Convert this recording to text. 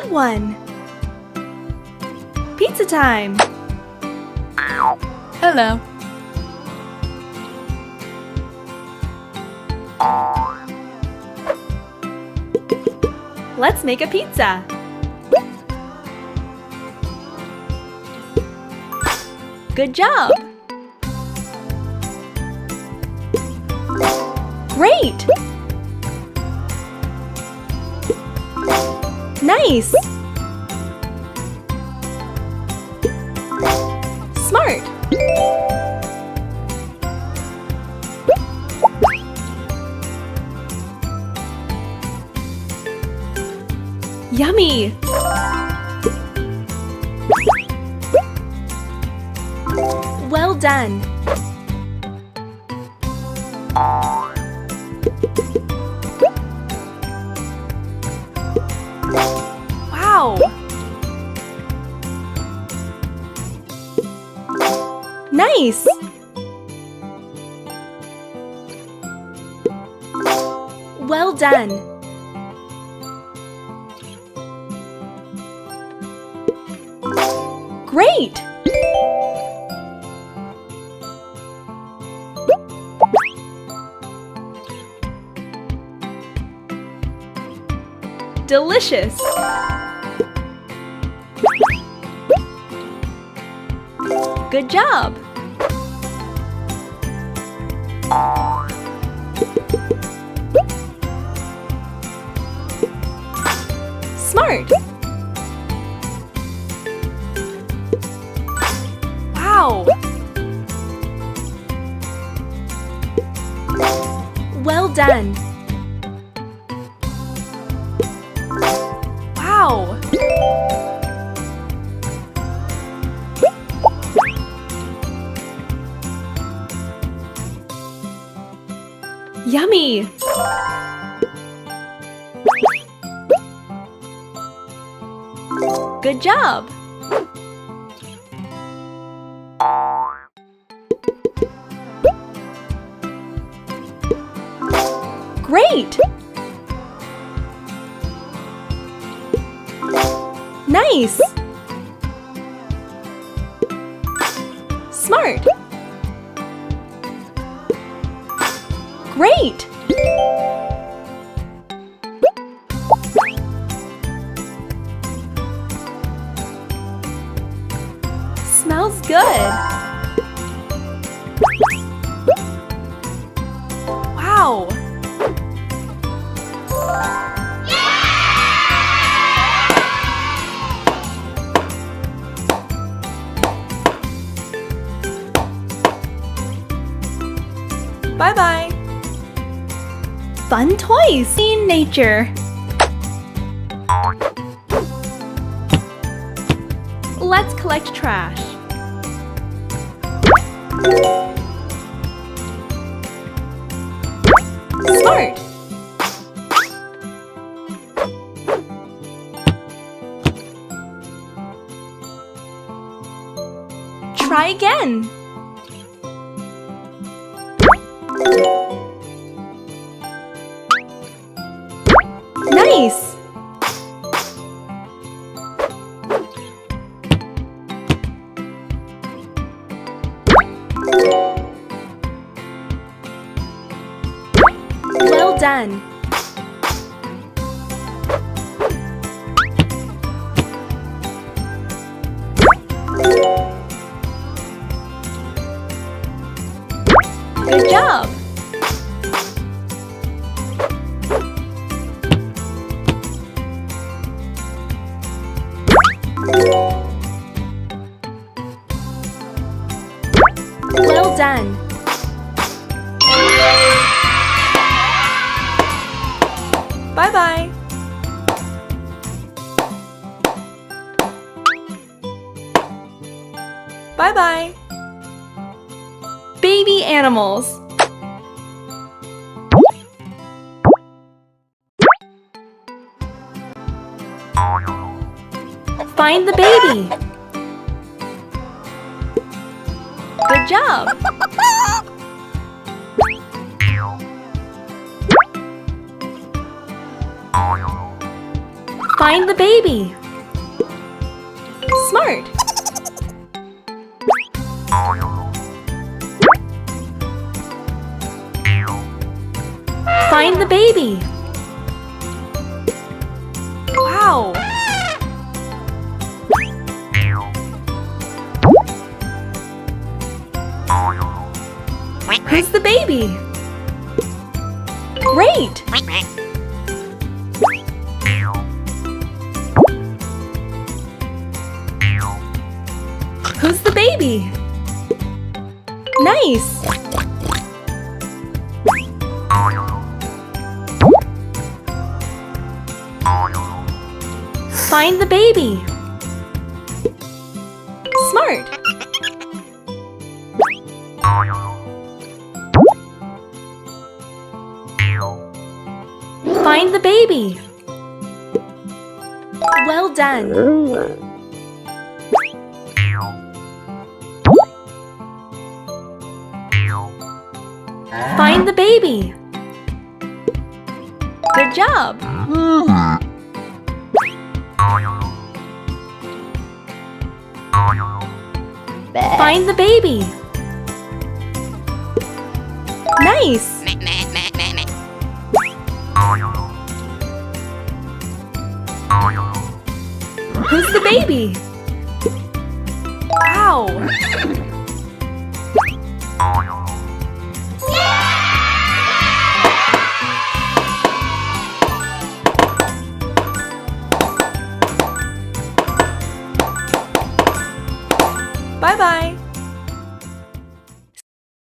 Good one! Pizza time! Hello. Let's make a pizza! Good job! Great! Nice! Smart! Yummy! Well done! Wow! Nice! Well done! Great! Delicious! Good job! Smart! Wow! Well done! Wow! Yummy! Good job! Great! Nice! Smart! Great! Smells good! Wow! Bye-bye! Fun toys in nature! Let's collect trash. Smart! Try again! Nice! Well done! Good job! Well done! Bye-bye! Bye-bye! Baby animals! Find the baby! Good job! Find the baby. Smart. Find the baby. Wow. Who's the baby? Great. Who's the baby? Nice. Find the baby. Smart. Find the baby. Well done. Find the baby. Good job. Find the baby. Nice. Who's the baby? Wow. Bye-bye.